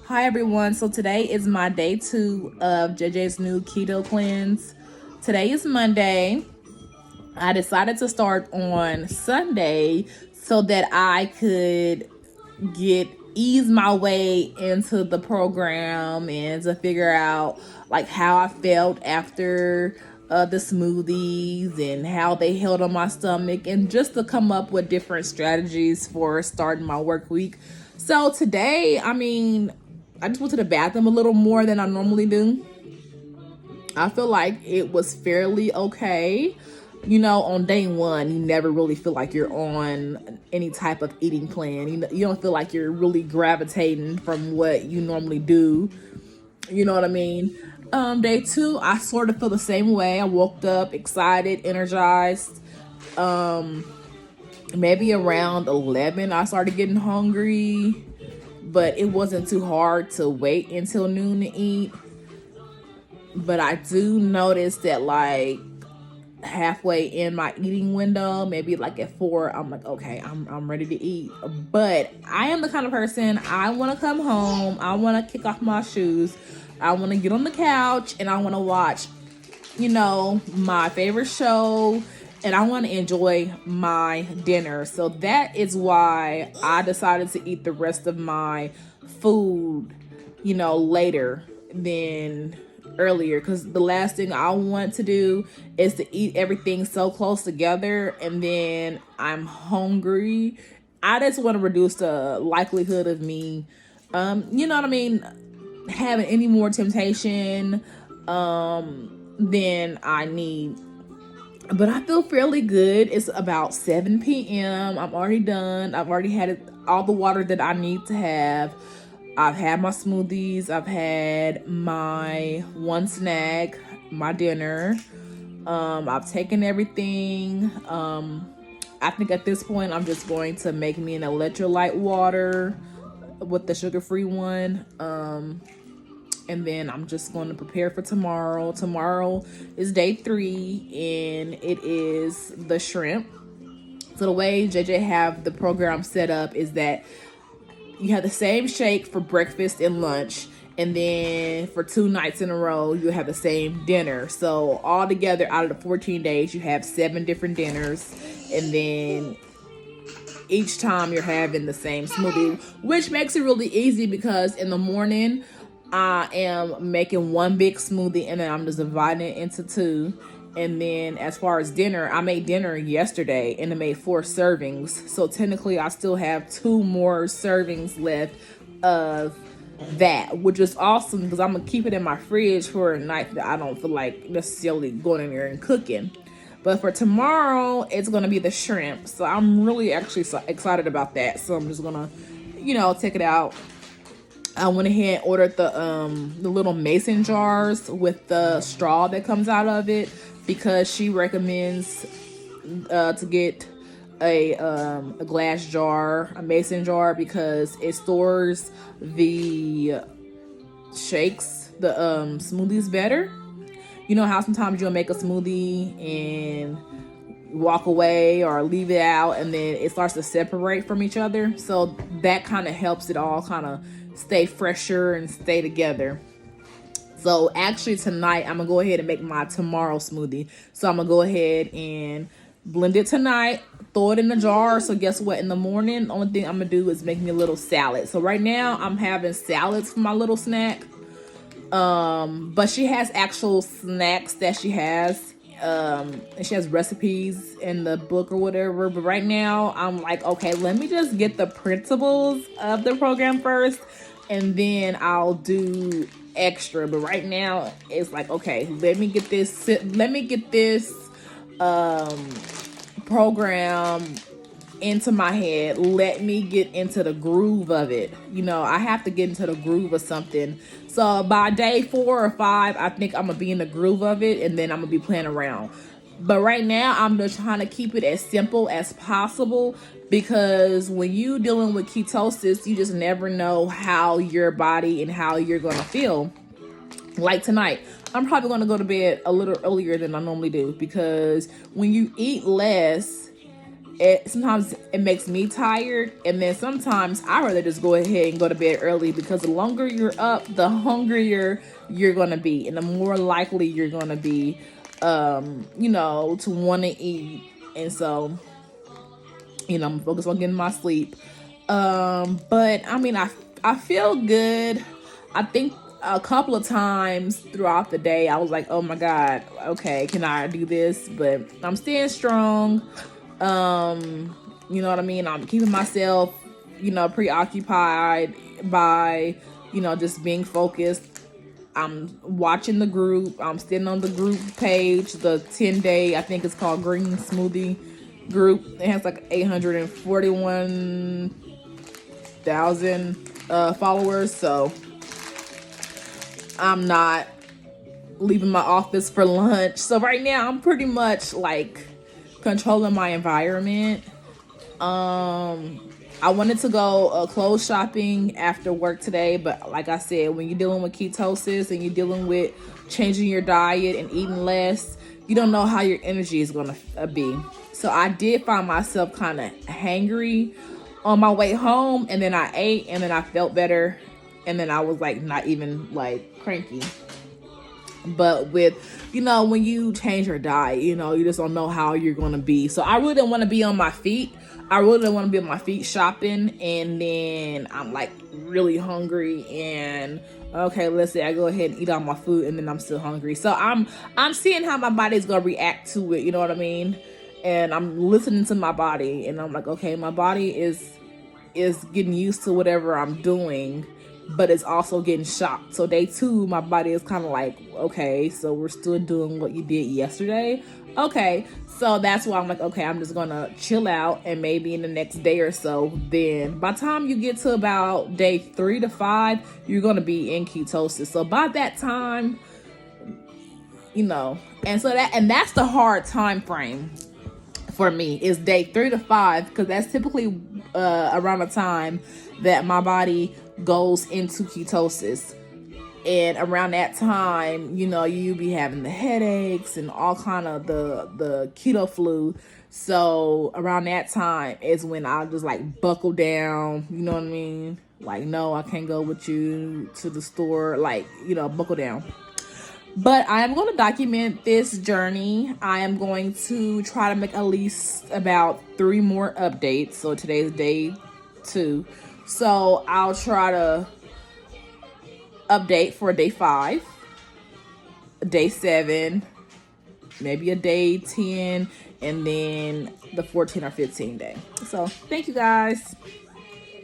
Hi everyone. So today is my day 2 of JJ's new keto cleanse. Today is Monday. I decided to start on Sunday so that I could ease my way into the program and to figure out like how I felt after the smoothies and how they held on my stomach, and just to come up with different strategies for starting my work week. So today, I just went to the bathroom a little more than I normally do. I feel like it was fairly okay. On day one, you never really feel like you're on any type of eating plan. You don't feel like you're really gravitating from what you normally do. You know what I mean? Day two, I sort of feel the same way. I woke up excited, energized. Maybe around 11, I started getting hungry, but it wasn't too hard to wait until noon to eat. But I do notice that like halfway in my eating window, maybe like at 4, I'm like, okay, I'm ready to eat. But I am the kind of person, I want to come home, I want to kick off my shoes, I want to get on the couch, and I want to watch, my favorite show, and I want to enjoy my dinner. So that is why I decided to eat the rest of my food, later than earlier, because the last thing I want to do is to eat everything so close together and then I'm hungry. I just want to reduce the likelihood of me, having any more temptation than I need. But I feel fairly good. It's about 7 p.m. I'm already done. I've already had all the water that I need to have. I've had my smoothies. I've had my one snack, my dinner. I've taken everything. I think at this point I'm just going to make me an electrolyte water with the sugar-free one. And then I'm just going to prepare for tomorrow. Tomorrow is day 3, and it is the shrimp. So the way JJ have the program set up is that you have the same shake for breakfast and lunch, and then for 2 nights in a row, you have the same dinner. So all together, out of the 14 days, you have 7 different dinners, and then each time you're having the same smoothie, which makes it really easy because in the morning, I am making one big smoothie and then I'm just dividing it into 2. And then as far as dinner, I made dinner yesterday and I made 4 servings. So technically I still have 2 more servings left of that, which is awesome because I'm going to keep it in my fridge for a night that I don't feel like necessarily going in there and cooking. But for tomorrow, it's going to be the shrimp. So I'm really actually excited about that. So I'm just going to, take it out. I went ahead and ordered the little mason jars with the straw that comes out of it because she recommends to get a glass jar, a mason jar, because it stores the shakes, the smoothies better. You know how sometimes you'll make a smoothie and walk away or leave it out and then it starts to separate from each other. So that kind of helps it all kind of stay fresher and stay together. So actually tonight I'm gonna go ahead and make my tomorrow smoothie. So I'm gonna go ahead and blend it tonight, throw it in the jar. So guess what? In the morning, the only thing I'm gonna do is make me a little salad. So right now I'm having salads for my little snack. But she has actual snacks that she has. And she has recipes in the book or whatever. But right now I'm like, okay, let me just get the principles of the program first and then I'll do extra. But right now it's like, okay, let me get this program into my head. Let me get into the groove of it. I have to get into the groove of something. So by day 4 or 5, I think I'm gonna be in the groove of it, and then I'm gonna be playing around. But right now, I'm just trying to keep it as simple as possible because when you dealing with ketosis, you just never know how your body and how you're gonna feel. Like tonight, I'm probably gonna go to bed a little earlier than I normally do because when you eat less, sometimes it makes me tired, and then sometimes I rather just go ahead and go to bed early, because the longer you're up, the hungrier you're gonna be, and the more likely you're gonna be, to want to eat. And so, I'm focused on getting my sleep. But I mean, I feel good. I think a couple of times throughout the day, I was like, oh my God, okay, can I do this? But I'm staying strong. You know what I mean? I'm keeping myself, preoccupied by, just being focused. I'm watching the group. I'm sitting on the group page, the 10-day, I think it's called Green Smoothie group. It has like 841,000 followers. So I'm not leaving my office for lunch. So right now I'm pretty much like controlling my environment. I wanted to go clothes shopping after work today, but like I said, when you're dealing with ketosis and you're dealing with changing your diet and eating less, you don't know how your energy is going to be. So I did find myself kind of hangry on my way home, and then I ate, and then I felt better, and then I was like not even like cranky. But with, when you change your diet, you just don't know how you're going to be. So I really didn't want to be on my feet. I really didn't want to be on my feet shopping. And then I'm like really hungry, and okay, let's say I go ahead and eat all my food, and then I'm still hungry. So I'm seeing how my body's going to react to it. You know what I mean? And I'm listening to my body, and I'm like, okay, my body is getting used to whatever I'm doing, but it's also getting shocked. So day 2, my body is kind of like, okay, so we're still doing what you did yesterday. Okay, so that's why I'm like, okay, I'm just gonna chill out, and maybe in the next day or so, then by the time you get to about day 3 to 5, you're gonna be in ketosis. So by that time, and that's the hard time frame for me, is day 3 to 5, because that's typically around the time that my body goes into ketosis. And around that time, you be having the headaches and all kind of the keto flu. So around that time is when I just like buckle down, you know what I mean? Like, no, I can't go with you to the store, like, buckle down. But I am going to document this journey. I am going to try to make at least about 3 more updates. So today's day 2. So I'll try to update for day 5, day 7, maybe a day 10, and then the 14 or 15 day. So thank you guys.